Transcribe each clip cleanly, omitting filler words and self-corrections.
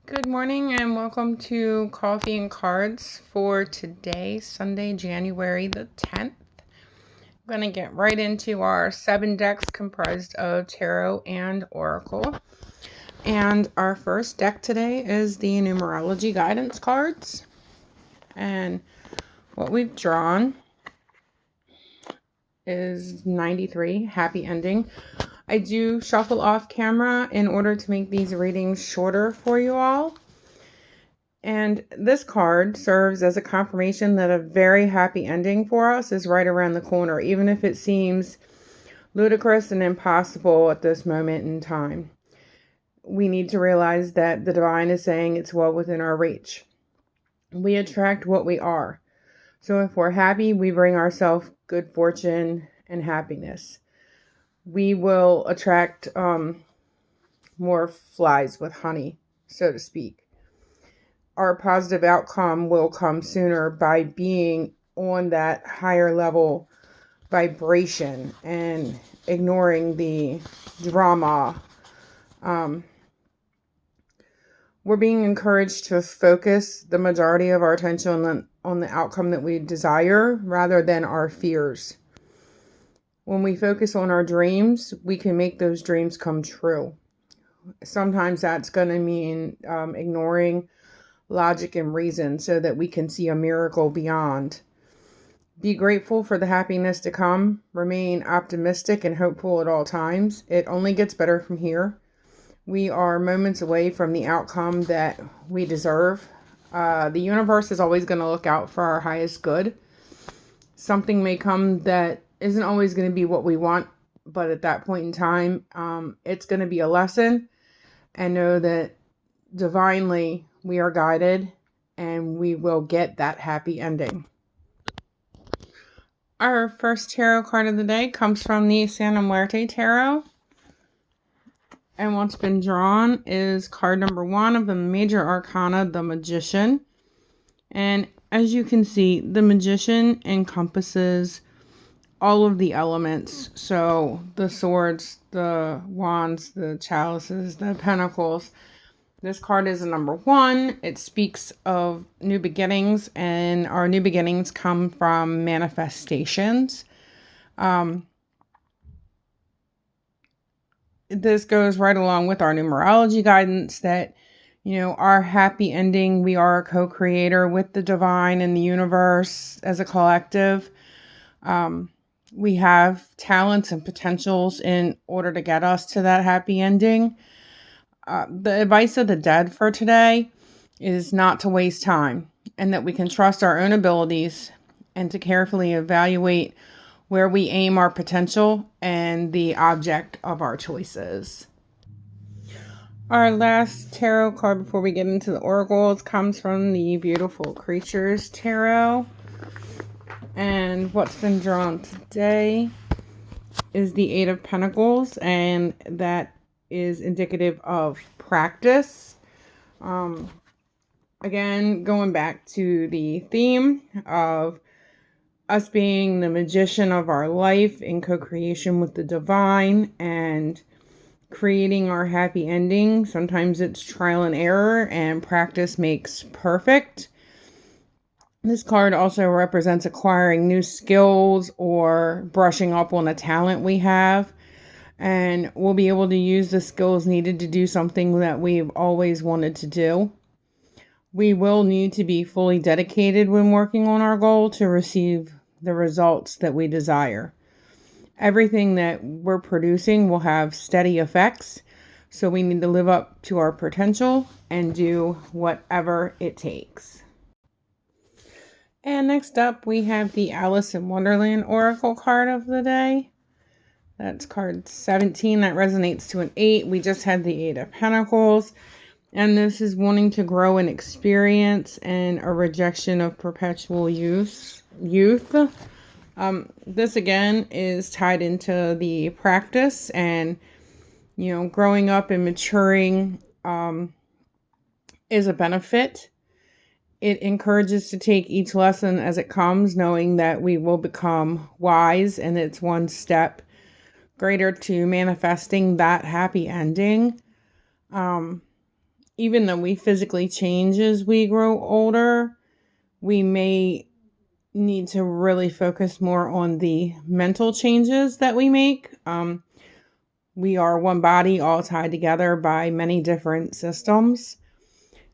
Good morning and welcome to Coffee and Cards for today, Sunday, January the 10th. I'm going to get right into our 7 decks comprised of Tarot and Oracle. And our first deck today is the Numerology Guidance cards. And what we've drawn is 93, Happy Ending. I do shuffle off camera in order to make these readings shorter for you all. And this card serves as a confirmation that a very happy ending for us is right around the corner, even if it seems ludicrous and impossible at this moment in time. We need to realize that the divine is saying it's well within our reach. We attract what we are. So if we're happy, we bring ourselves good fortune and happiness. We will attract more flies with honey, so to speak. Our positive outcome will come sooner by being on that higher level vibration and ignoring the drama. We're being encouraged to focus the majority of our attention on the outcome that we desire rather than our fears. When we focus on our dreams, we can make those dreams come true. Sometimes that's going to mean ignoring logic and reason so that we can see a miracle beyond. Be grateful for the happiness to come. Remain optimistic and hopeful at all times. It only gets better from here. We are moments away from the outcome that we deserve. The universe is always going to look out for our highest good. Something may come that isn't always going to be what we want, but at that point in time, it's going to be a lesson. And know that divinely we are guided and we will get that happy ending. Our first tarot card of the day comes from the Muerte tarot. And what's been drawn is card number 1 of the major arcana, the Magician. And as you can see, the Magician encompasses all of the elements. So the swords, the wands, the chalices, the pentacles. This card is a number 1. It speaks of new beginnings, and our new beginnings come from manifestations. This goes right along with our numerology guidance that, our happy ending, we are a co-creator with the divine and the universe as a collective. We have talents and potentials in order to get us to that happy ending. The advice of the dead for today is not to waste time and that we can trust our own abilities and to carefully evaluate where we aim our potential and the object of our choices. Our last tarot card before we get into the oracles comes from the Beautiful Creatures tarot. And what's been drawn today is the 8 of Pentacles, and that is indicative of practice. Again, going back to the theme of us being the magician of our life in co-creation with the divine and creating our happy ending. Sometimes it's trial and error, and practice makes perfect. This card also represents acquiring new skills or brushing up on a talent we have. And we'll be able to use the skills needed to do something that we've always wanted to do. We will need to be fully dedicated when working on our goal to receive the results that we desire. Everything that we're producing will have steady effects, so we need to live up to our potential and do whatever it takes. And next up, we have the Alice in Wonderland Oracle card of the day. That's card 17. That resonates to an 8. We just had the 8 of Pentacles. And this is wanting to grow in experience and a rejection of perpetual youth. This again is tied into the practice and, growing up and maturing is a benefit. It encourages to take each lesson as it comes, knowing that we will become wise, and it's one step greater to manifesting that happy ending. even though we physically change as we grow older, we may need to really focus more on the mental changes that we make. We are one body, all tied together by many different systems.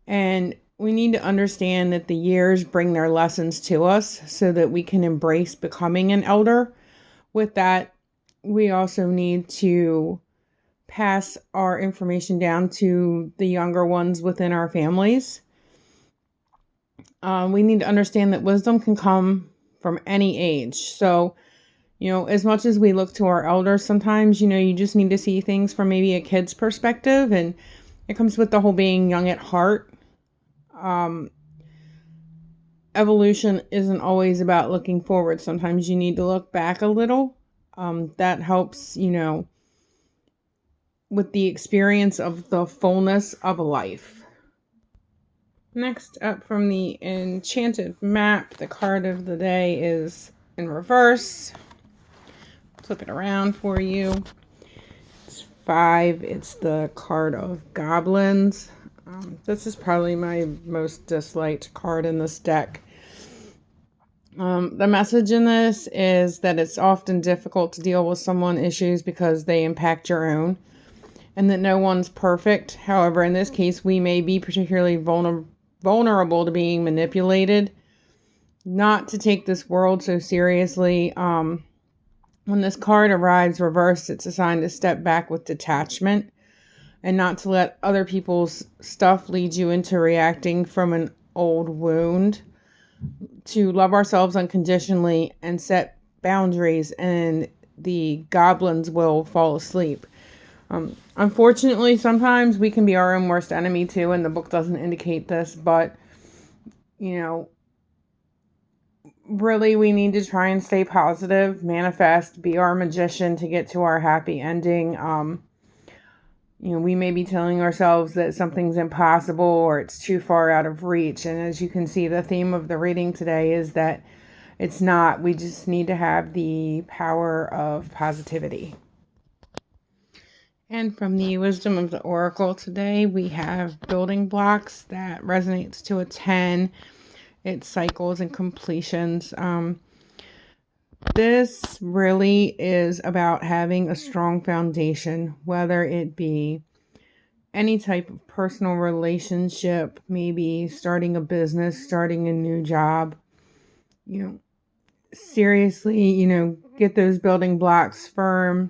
And we need to understand that the years bring their lessons to us so that we can embrace becoming an elder. With that, we also need to pass our information down to the younger ones within our families. We need to understand that wisdom can come from any age. So, as much as we look to our elders, sometimes, you just need to see things from maybe a kid's perspective. And it comes with the whole being young at heart. Evolution isn't always about looking forward. Sometimes you need to look back a little. That helps, with the experience of the fullness of life. Next up from the Enchanted Map, the card of the day is in reverse. Flip it around for you. It's 5. It's the card of Goblins. This is probably my most disliked card in this deck. The message in this is that it's often difficult to deal with someone's issues because they impact your own, and that no one's perfect. However, in this case, we may be particularly vulnerable to being manipulated. Not to take this world so seriously. When this card arrives reversed, it's a sign to step back with detachment and not to let other people's stuff lead you into reacting from an old wound. To love ourselves unconditionally and set boundaries, and the goblins will fall asleep. Unfortunately, sometimes we can be our own worst enemy too, and the book doesn't indicate this, but, really we need to try and stay positive, manifest, be our magician to get to our happy ending. We may be telling ourselves that something's impossible or it's too far out of reach. And as you can see, the theme of the reading today is that it's not. We just need to have the power of positivity. And from the wisdom of the oracle today, we have building blocks that resonates to a 10. It's cycles and completions. This really is about having a strong foundation, whether it be any type of personal relationship, maybe starting a business, starting a new job. Seriously, get those building blocks firm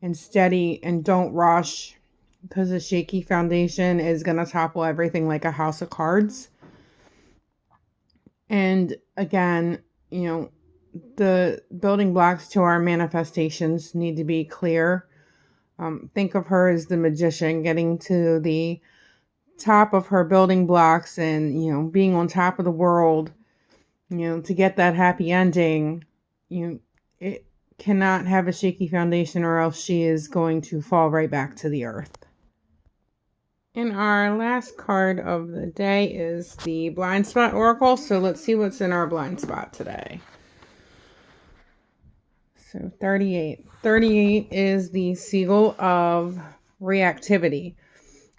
and steady, and don't rush, because a shaky foundation is going to topple everything like a house of cards. And again, the building blocks to our manifestations need to be clear. Think of her as the magician getting to the top of her building blocks and, being on top of the world, to get that happy ending. It cannot have a shaky foundation, or else she is going to fall right back to the earth. And our last card of the day is the blind spot oracle. So let's see what's in our blind spot today. So 38. 38 is the siegel of reactivity.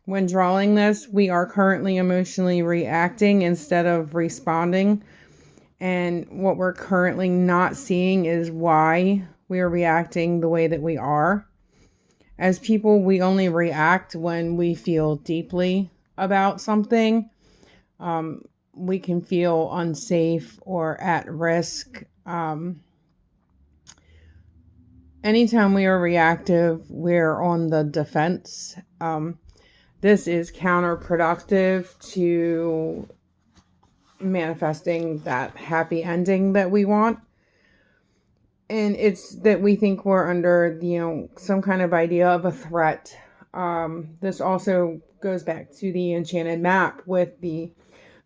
When drawing this, we are currently emotionally reacting instead of responding. And what we're currently not seeing is why we are reacting the way that we are. As people, we only react when we feel deeply about something. We can feel unsafe or at risk. Anytime we are reactive, we're on the defense. This is counterproductive to manifesting that happy ending that we want. And it's that we think we're under, some kind of idea of a threat. This also goes back to the Enchanted Map with the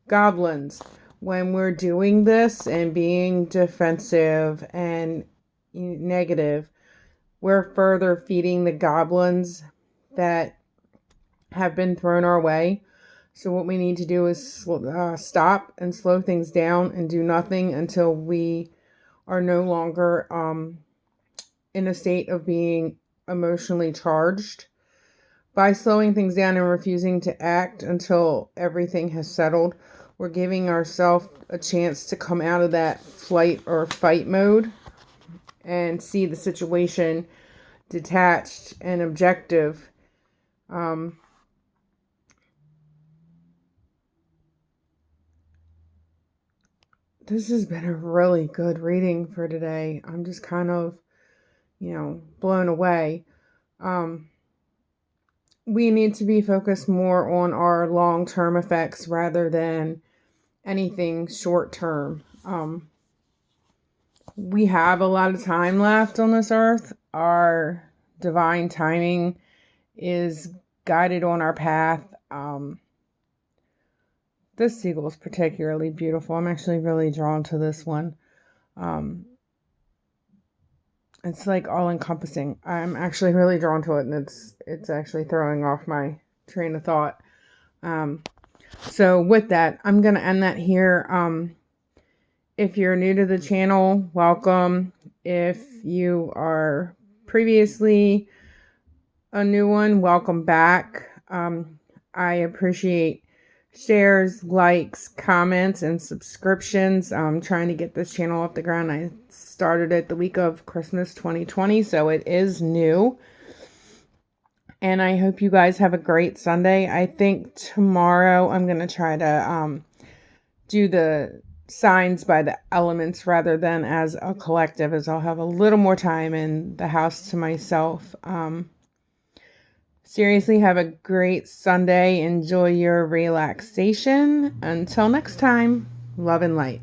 goblins. When we're doing this and being defensive and negative, we're further feeding the goblins that have been thrown our way. So what we need to do is stop and slow things down and do nothing until we are no longer in a state of being emotionally charged. By slowing things down and refusing to act until everything has settled, we're giving ourselves a chance to come out of that flight or fight mode and see the situation detached and objective. This has been a really good reading for today. I'm just kind of, blown away. We need to be focused more on our long-term effects rather than anything short-term. We have a lot of time left on this earth. Our divine timing is guided on our path. This seagull is particularly beautiful. I'm actually really drawn to this one. It's like all encompassing. I'm actually really drawn to it, and it's actually throwing off my train of thought. So with that, I'm going to end that here. If you're new to the channel, welcome. If you are previously a new one, welcome back. I appreciate shares, likes, comments, and subscriptions. I'm trying to get this channel off the ground. I started it the week of Christmas 2020, so it is new. And I hope you guys have a great Sunday. I think tomorrow I'm going to try to do the signs by the elements rather than as a collective, as I'll have a little more time in the house to myself. Seriously, have a great Sunday. Enjoy your relaxation. Until next time, love and light.